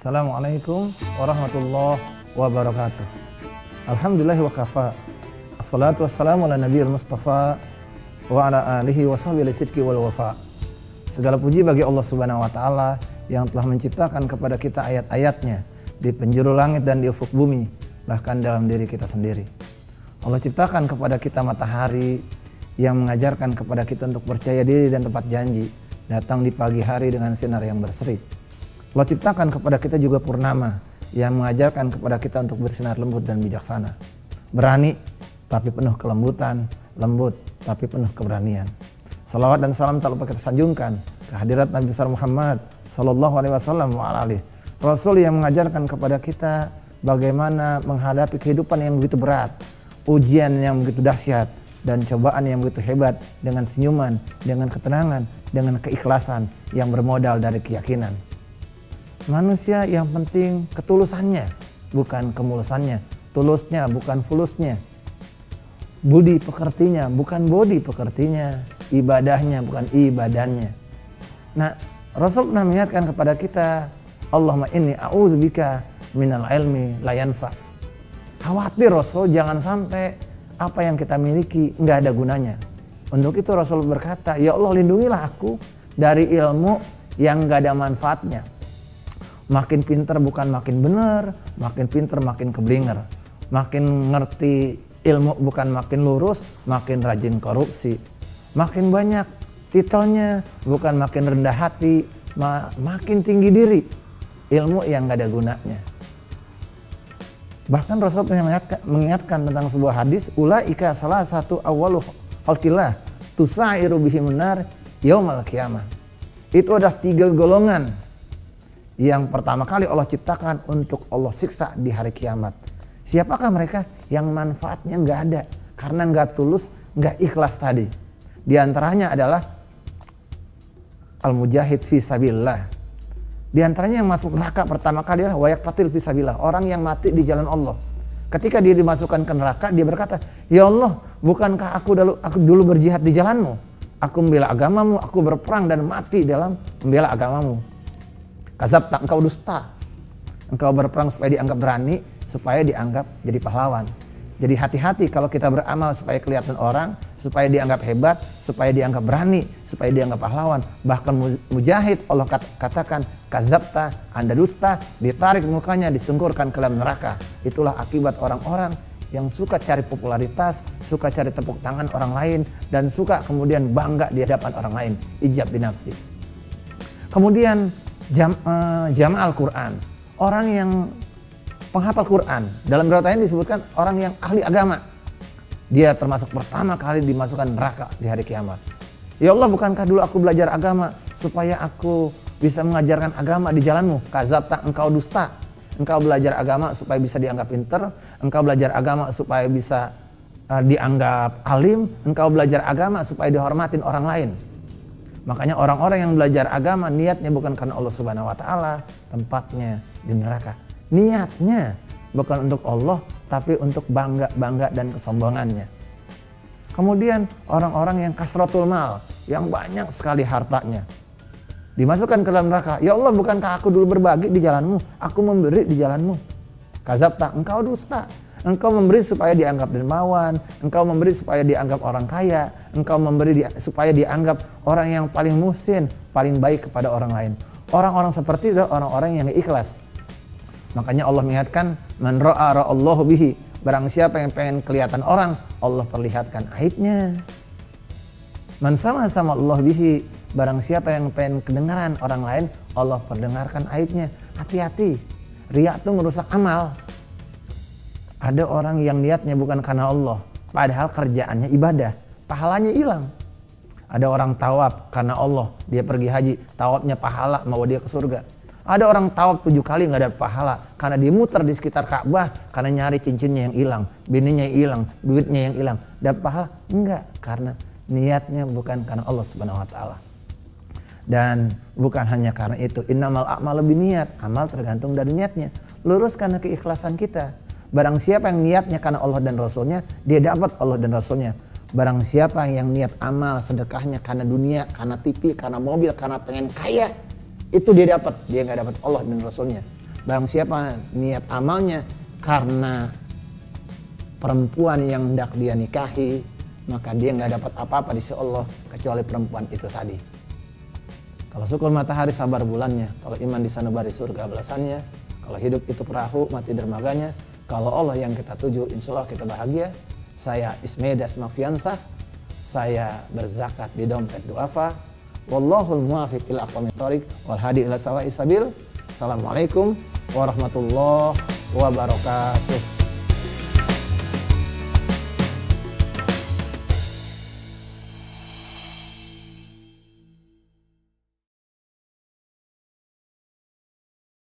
Assalamualaikum warahmatullahi wabarakatuh. Alhamdulillah wa kafa. Assalatu wassalamu ala nabiyil mustafa wa ala alihi wa sahbihi sidqi wal wafa. Segala puji bagi Allah Subhanahu wa taala yang telah menciptakan kepada kita ayat-ayatnya di penjuru langit dan di ufuk bumi, bahkan dalam diri kita sendiri. Allah ciptakan kepada kita matahari yang mengajarkan kepada kita untuk percaya diri dan tepat janji, datang di pagi hari dengan sinar yang berseri. Allah ciptakan kepada kita juga purnama yang mengajarkan kepada kita untuk bersinar lembut dan bijaksana. Berani tapi penuh kelembutan, lembut tapi penuh keberanian. Salawat dan salam tak lupa kita sanjungkan kehadirat Nabi besar Muhammad sallallahu alaihi wasallam wa alihi. Rasul yang mengajarkan kepada kita bagaimana menghadapi kehidupan yang begitu berat, ujian yang begitu dahsyat, dan cobaan yang begitu hebat dengan senyuman, dengan ketenangan, dengan keikhlasan yang bermodal dari keyakinan. Manusia yang penting ketulusannya, bukan kemulusannya. Tulusnya, bukan fulusnya. Budi pekertinya, bukan bodi pekertinya. Ibadahnya, bukan ibadannya. Nah, Rasul pernah mengingatkan kepada kita, Allahumma inni a'udzubika minal ilmi la yanfa. Khawatir Rasul jangan sampai apa yang kita miliki nggak ada gunanya. Untuk itu Rasul berkata, ya Allah lindungilah aku dari ilmu yang nggak ada manfaatnya. Makin pinter bukan makin benar, makin pinter makin keblinger. Makin ngerti ilmu bukan makin lurus, makin rajin korupsi. Makin banyak titelnya bukan makin rendah hati, makin tinggi diri. Ilmu yang gak ada gunanya. Bahkan Rasul mengingatkan tentang sebuah hadis, ulaika salah satu awalu khalqillah tusairu bihim nar yaumal qiyamah. Itu ada 3 golongan yang pertama kali Allah ciptakan untuk Allah siksa di hari kiamat. Siapakah mereka? Yang manfaatnya nggak ada karena nggak tulus, nggak ikhlas tadi. Di antaranya adalah al-mujahid fi sabilillah. Di antaranya yang masuk neraka pertama kali adalah wayaqtatil fi sabilillah, orang yang mati di jalan Allah. Ketika dia dimasukkan ke neraka, dia berkata, "Ya Allah, bukankah aku dulu berjihad di jalanmu? Aku membela agamamu, aku berperang dan mati dalam membela agamamu." Kazabta, engkau dusta. Engkau berperang supaya dianggap berani, supaya dianggap jadi pahlawan. Jadi hati-hati kalau kita beramal supaya kelihatan orang, supaya dianggap hebat, supaya dianggap berani, supaya dianggap pahlawan. Bahkan mujahid Allah katakan, kazabta, anda dusta, ditarik mukanya, disungkurkan ke dalam neraka. Itulah akibat orang-orang yang suka cari popularitas, suka cari tepuk tangan orang lain, dan suka kemudian bangga di hadapan orang lain. Ijab binafsi. Kemudian Jama'al Quran, orang yang penghafal Quran. Dalam riwayat lain disebutkan orang yang ahli agama. Dia termasuk pertama kali dimasukkan neraka di hari kiamat. Ya Allah, bukankah dulu aku belajar agama supaya aku bisa mengajarkan agama di jalanmu? Kazabta, engkau dusta. Engkau belajar agama supaya bisa dianggap pinter. Engkau belajar agama supaya bisa dianggap alim. Engkau belajar agama supaya dihormatin orang lain. Makanya orang-orang yang belajar agama niatnya bukan karena Allah Subhanahu wa taala, tempatnya di neraka. Niatnya bukan untuk Allah, tapi untuk bangga dan kesombongannya. Kemudian orang-orang yang kasratul mal, yang banyak sekali hartanya, dimasukkan ke dalam neraka. Ya Allah, bukankah aku dulu berbagi di jalanmu? Aku memberi di jalanmu. Kazabta, engkau dusta. Engkau memberi supaya dianggap dermawan, engkau memberi supaya dianggap orang kaya, engkau memberi supaya dianggap orang yang paling muhsin, paling baik kepada orang lain. Orang-orang seperti itu orang-orang yang ikhlas. Makanya Allah mengingatkan, man ra'a ra'allahu bihi. Barang siapa yang pengen kelihatan orang, Allah perlihatkan aibnya. Man sama Allah bihi. Barang siapa yang pengen kedengaran orang lain, Allah perdengarkan aibnya. Hati-hati, riya itu merusak amal. Ada orang yang niatnya bukan karena Allah, padahal kerjaannya ibadah, pahalanya hilang. Ada orang tawaf karena Allah, dia pergi haji, tawafnya pahala, mau dia ke surga. Ada orang tawaf 7 kali nggak ada pahala, karena dia muter di sekitar Ka'bah, karena nyari cincinnya yang hilang, bininya yang hilang, duitnya yang hilang. Dapat pahala? Enggak, karena niatnya bukan karena Allah Subhanahu wa taala. Dan bukan hanya karena itu, innamal a'malu binniyat, amal tergantung dari niatnya. Lurus karena keikhlasan kita. Barang siapa yang niatnya karena Allah dan Rasulnya, dia dapat Allah dan Rasulnya. Barang siapa yang niat amal sedekahnya karena dunia, karena TV, karena mobil, karena pengen kaya, itu dia dapat, dia nggak dapat Allah dan Rasulnya. Barang siapa niat amalnya karena perempuan yang hendak dia nikahi, maka dia nggak dapat apa-apa di sisi Allah kecuali perempuan itu tadi. Kalau syukur matahari sabar bulannya, kalau iman di sanubari surga balasannya, kalau hidup itu perahu mati dermaganya, kalau Allah yang kita tuju insya Allah kita bahagia. Saya Ismaidas Mafiansah, saya berzakat di dompet duafa. Wallahul muwafiq ila aqwamit thoriq wal hadi ila sawa'is sabil. Assalamualaikum warahmatullahi wabarakatuh.